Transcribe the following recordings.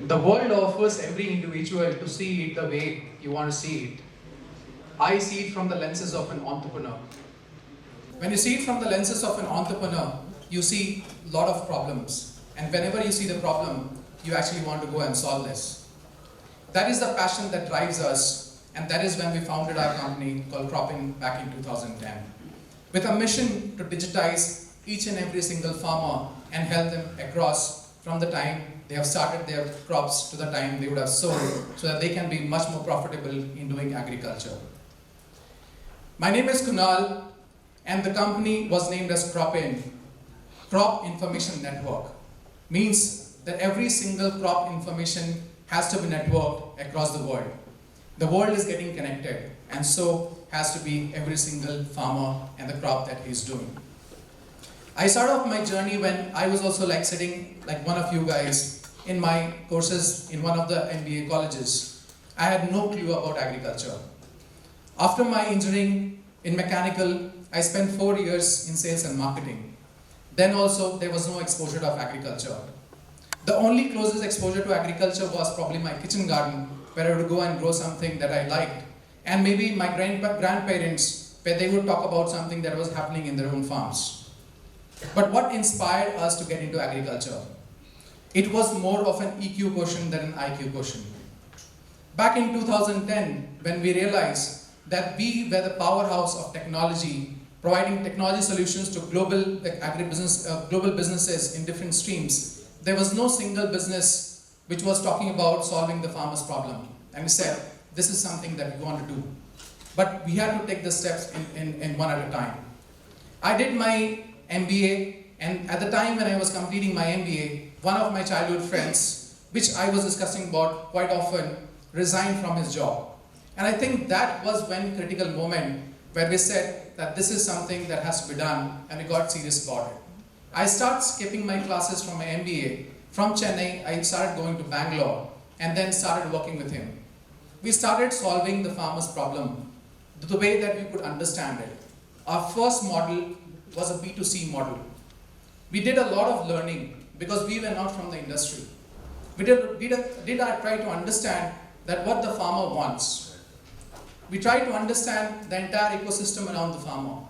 The world offers every individual to see it the way you want to see it. I see it from the lenses of an entrepreneur. When you see it from the lenses of an entrepreneur, you see a lot of problems. And whenever you see the problem, you actually want to go and solve this. That is the passion that drives us, and that is when we founded our company called CropIn back in 2010. With a mission to digitize each and every single farmer and help them across from the time they have started their crops to the time they would have sold, so that they can be much more profitable in doing agriculture. My name is Kunal, and the company was named as CropIn. Crop Information Network means that every single crop information has to be networked across the world. The world is getting connected, and so has to be every single farmer and the crop that he's doing. I started off my journey when I was also sitting like one of you guys in my courses in one of the MBA colleges. I had no clue about agriculture. After my engineering in mechanical, I spent 4 years in sales and marketing. Then also there was no exposure of agriculture. The only closest exposure to agriculture was probably my kitchen garden, where I would go and grow something that I liked. And maybe my grandparents, where they would talk about something that was happening in their own farms. But what inspired us to get into agriculture? It was more of an EQ quotient than an IQ quotient. Back in 2010, when we realized that we were the powerhouse of technology, providing technology solutions to global businesses in different streams, there was no single business which was talking about solving the farmer's problem. And we said, this is something that we want to do. But we had to take the steps in one at a time. I did my MBA, and at the time when I was completing my MBA, one of my childhood friends, which I was discussing about quite often, resigned from his job. And I think that was one critical moment where we said that this is something that has to be done, and we got serious about it. I started skipping my classes from my MBA. From Chennai, I started going to Bangalore, and then started working with him. We started solving the farmer's problem the way that we could understand it. Our first model was a B2C model. We did a lot of learning because we were not from the industry. We did try to understand that what the farmer wants. We tried to understand the entire ecosystem around the farmer.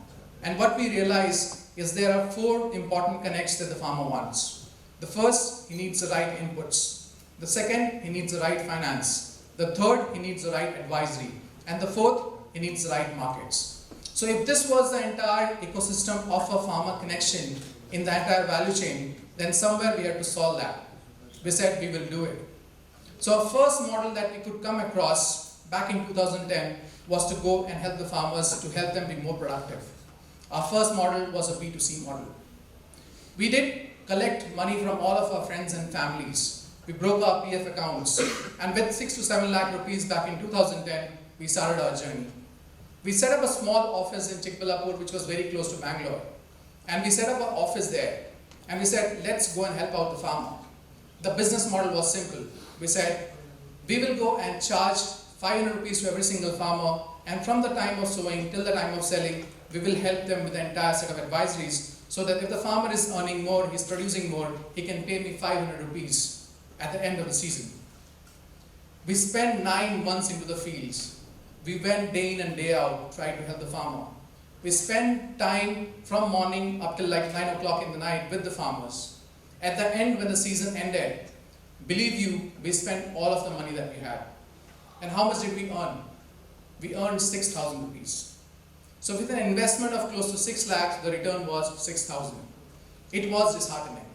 And what we realized is there are 4 important connects that the farmer wants. The first, he needs the right inputs. The second, he needs the right finance. The third, he needs the right advisory. And the fourth, he needs the right markets. So if this was the entire ecosystem of a farmer connection in the entire value chain, then somewhere we had to solve that. We said we will do it. So our first model that we could come across back in 2010 was to go and help the farmers to help them be more productive. Our first model was a B2C model. We did collect money from all of our friends and families. We broke our PF accounts, and with 6 to 7 lakh rupees back in 2010, we started our journey. We set up a small office in Chikballapur, which was very close to Bangalore. And we set up an office there. And we said, let's go and help out the farmer. The business model was simple. We said, we will go and charge 500 rupees to every single farmer. And from the time of sowing till the time of selling, we will help them with the entire set of advisories. So that if the farmer is earning more, he's producing more, he can pay me 500 rupees at the end of the season. We spent 9 months into the fields. We went day in and day out, trying to help the farmer. We spent time from morning up till 9 o'clock in the night with the farmers. At the end, when the season ended, believe you, we spent all of the money that we had. And how much did we earn? We earned 6,000 rupees. So with an investment of close to 6 lakhs, the return was 6,000. It was disheartening.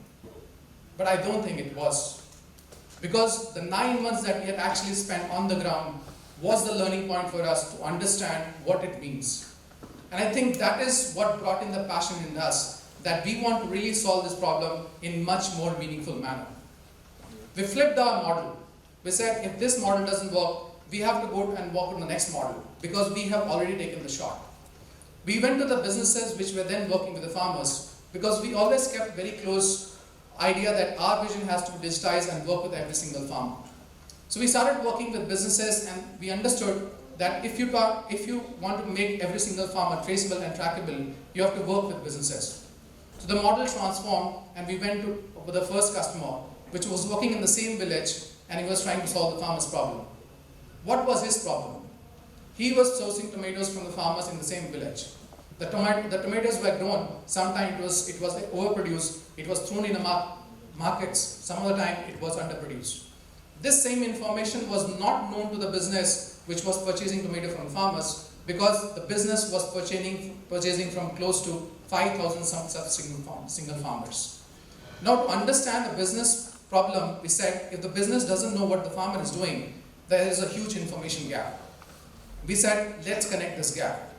But I don't think it was. Because the 9 months that we had actually spent on the ground was the learning point for us to understand what it means. And I think that is what brought in the passion in us, that we want to really solve this problem in much more meaningful manner. We flipped our model. We said, if this model doesn't work, we have to go and work on the next model, because we have already taken the shot. We went to the businesses which were then working with the farmers, because we always kept very close idea that our vision has to be digitized and work with every single farmer. So we started working with businesses, and we understood that if you want to make every single farmer traceable and trackable, you have to work with businesses. So the model transformed, and we went to the first customer, which was working in the same village, and he was trying to solve the farmer's problem. What was his problem? He was sourcing tomatoes from the farmers in the same village. The tomatoes were grown, sometimes it was overproduced, it was thrown in the markets, some of the time it was underproduced. This same information was not known to the business which was purchasing tomato from farmers, because the business was purchasing from close to 5,000 such single farmers. Now, to understand the business problem, we said if the business doesn't know what the farmer is doing, there is a huge information gap. We said, let's connect this gap.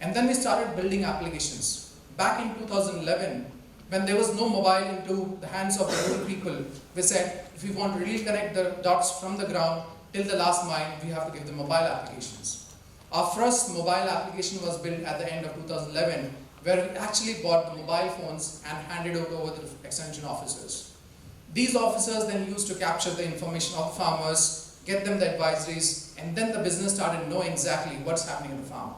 And then we started building applications. Back in 2011, when there was no mobile into the hands of the rural people, we said, if we want to really connect the dots from the ground till the last mile, we have to give them mobile applications. Our first mobile application was built at the end of 2011, where we actually bought the mobile phones and handed it over to the extension officers. These officers then used to capture the information of farmers, get them the advisories, and then the business started knowing exactly what's happening in the farm.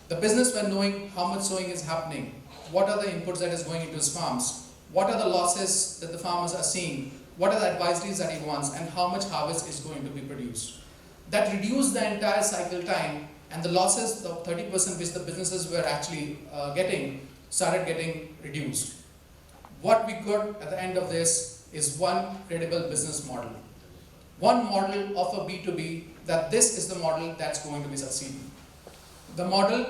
The business were knowing how much sowing is happening, what are the inputs that is going into his farms, what are the losses that the farmers are seeing, what are the advisories that he wants, and how much harvest is going to be produced. That reduced the entire cycle time, and the losses, the 30% which the businesses were actually started getting reduced. What we got at the end of this is one credible business model. One model of a B2B, that this is the model that's going to be succeeding. The model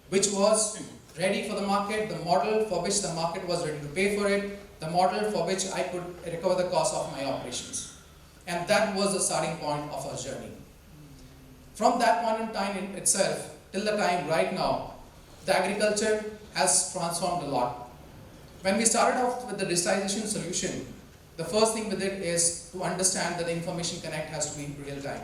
which was ready for the market, the model for which the market was ready to pay for it, the model for which I could recover the cost of my operations. And that was the starting point of our journey. From that point in time in itself, till the time right now, the agriculture has transformed a lot. When we started off with the digitization solution, the first thing we did is to understand that the information connect has to be real time.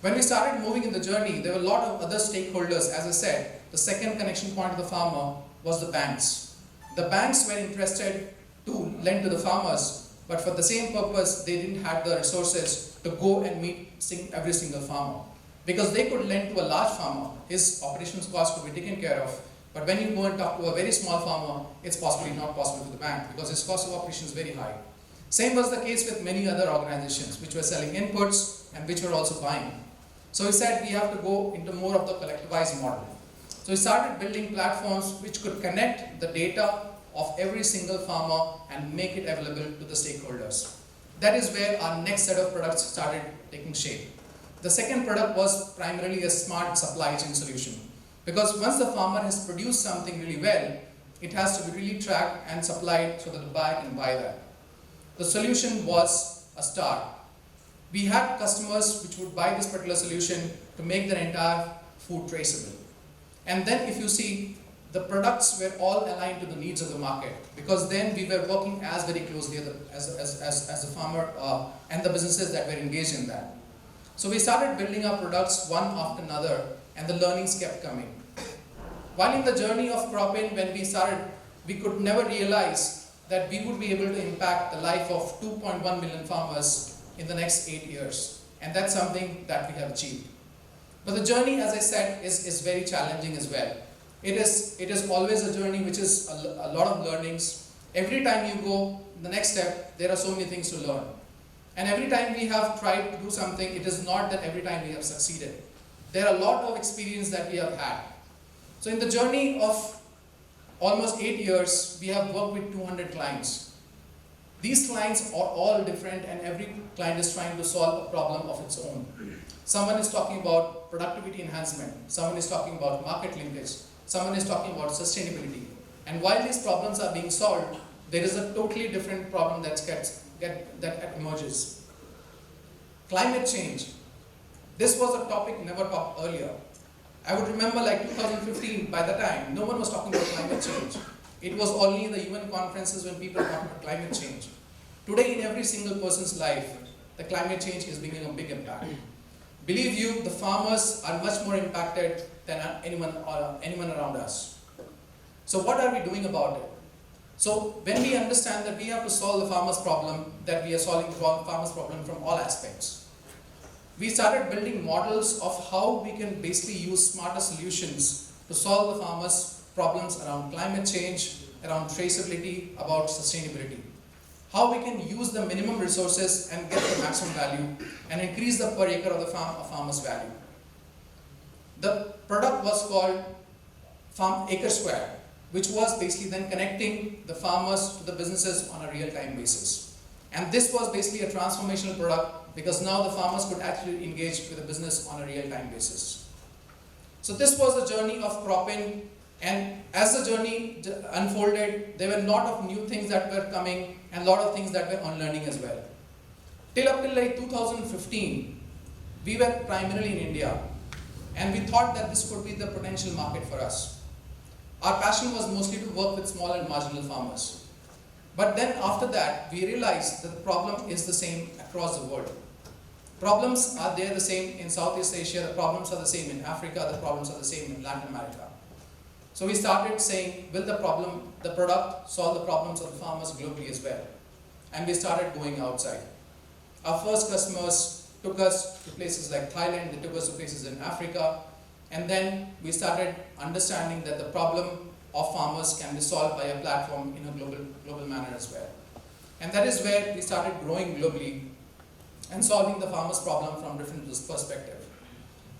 When we started moving in the journey, there were a lot of other stakeholders. As I said, the second connection point of the farmer was the banks. The banks were interested to lend to the farmers, but for the same purpose, they didn't have the resources to go and meet every single farmer. Because they could lend to a large farmer, his operations cost could be taken care of. But when you go and talk to a very small farmer, it's possibly not possible for the bank because his cost of operation is very high. Same was the case with many other organizations which were selling inputs and which were also buying. So we said we have to go into more of the collectivized model. So we started building platforms which could connect the data of every single farmer and make it available to the stakeholders. That is where our next set of products started taking shape. The second product was primarily a smart supply chain solution. Because once the farmer has produced something really well, it has to be really tracked and supplied so that the buyer can buy that. The solution was a start. We had customers which would buy this particular solution to make their entire food traceable. And then if you see, the products were all aligned to the needs of the market, because then we were working as very closely as the farmer and the businesses that were engaged in that. So we started building our products one after another, and the learnings kept coming. While in the journey of CropIn, when we started, we could never realize that we would be able to impact the life of 2.1 million farmers in the next 8 years. And that's something that we have achieved. But the journey, as I said, is very challenging as well. It is always a journey which is a lot of learnings. Every time you go the next step, there are so many things to learn. And every time we have tried to do something, it is not that every time we have succeeded. There are a lot of experience that we have had. So in the journey of almost 8 years, we have worked with 200 clients. These clients are all different, and every client is trying to solve a problem of its own. Someone is talking about productivity enhancement. Someone is talking about market linkage. Someone is talking about sustainability. And while these problems are being solved, there is a totally different problem that emerges. Climate change. This was a topic never talked earlier. I would remember like 2015, by the time, no one was talking about climate change. It was only in the UN conferences when people talked about climate change. Today, in every single person's life, the climate change is making a big impact. Believe you, the farmers are much more impacted than anyone around us. So what are we doing about it? So when we understand that we have to solve the farmer's problem, that we are solving the farmer's problem from all aspects, we started building models of how we can basically use smarter solutions to solve the farmer's problems around climate change, around traceability, about sustainability. how we can use the minimum resources and get the maximum value and increase the per acre of the farmer's value. The product was called Farm Acre Square, which was basically then connecting the farmers to the businesses on a real-time basis. And this was basically a transformational product because now the farmers could actually engage with the business on a real-time basis. So this was the journey of CropIn, and as the journey unfolded, there were a lot of new things that were coming and a lot of things that were unlearning as well. Up till like 2015, we were primarily in India, and we thought that this could be the potential market for us. Our passion was mostly to work with small and marginal farmers. But then after that, we realized that the problem is the same across the world. Problems are there the same in Southeast Asia, the problems are the same in Africa, the problems are the same in Latin America. So we started saying, will the product solve the problems of the farmers globally as well? And we started going outside. Our first customers took us to places like Thailand, they took us to places in Africa, and then we started understanding that the problem of farmers can be solved by a platform in a global manner as well. And that is where we started growing globally and solving the farmer's problem from different perspectives.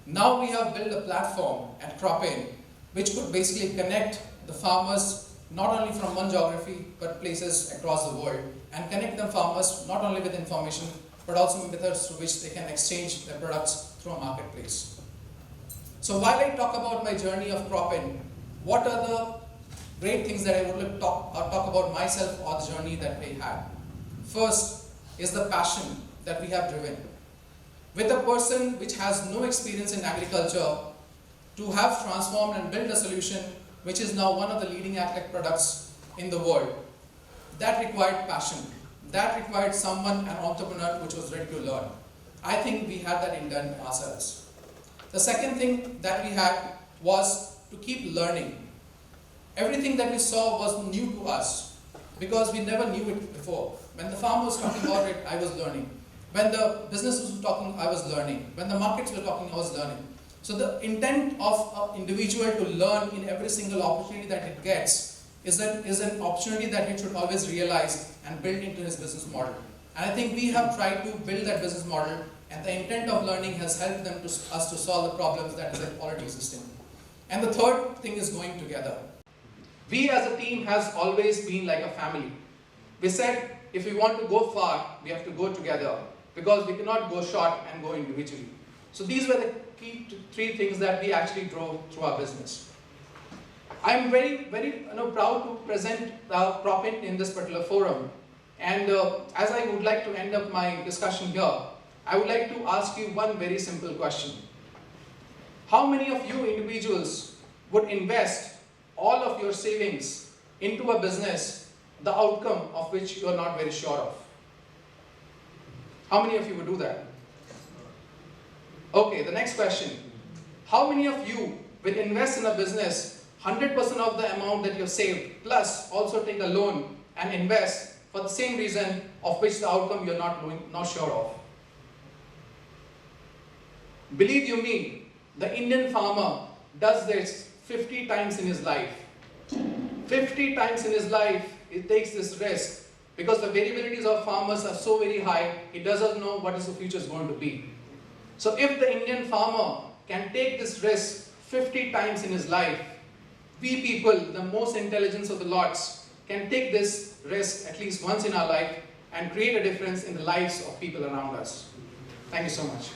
Now we have built a platform at CropIn which could basically connect the farmers not only from one geography but places across the world, and connect the farmers not only with information but also with methods through which they can exchange their products through a marketplace. So while I talk about my journey of CropIn, what are the great things that I would like to talk about myself or the journey that we had? First is the passion that we have driven. With a person which has no experience in agriculture, to have transformed and built a solution which is now one of the leading agtech products in the world, that required passion. That required someone, an entrepreneur, which was ready to learn. I think we had that intent ourselves. The second thing that we had was to keep learning. Everything that we saw was new to us because we never knew it before. When the farmer was talking about it, I was learning. When the businesses were talking, I was learning. When the markets were talking, I was learning. So the intent of an individual to learn in every single opportunity that it gets is an opportunity that he should always realize and build into his business model. And I think we have tried to build that business model, and the intent of learning has helped us to solve the problems that is already existing. And the third thing is going together. We as a team has always been like a family. We said if we want to go far, we have to go together because we cannot go short and go individually. So these were the key three things that we actually drove through our business. I'm very proud to present CropIn in this particular forum. And as I would like to end up my discussion here, I would like to ask you one very simple question. How many of you individuals would invest all of your savings into a business, the outcome of which you are not very sure of? How many of you would do that? Okay, the next question. How many of you will invest in a business 100% of the amount that you've saved, plus also take a loan and invest for the same reason of which the outcome you're not sure of? Believe you me, the Indian farmer does this 50 times in his life. 50 times in his life, he takes this risk because the variabilities of farmers are so very high, he doesn't know what is the future is going to be. So if the Indian farmer can take this risk 50 times in his life, we people, the most intelligent of the lots, can take this risk at least once in our life and create a difference in the lives of people around us. Thank you so much.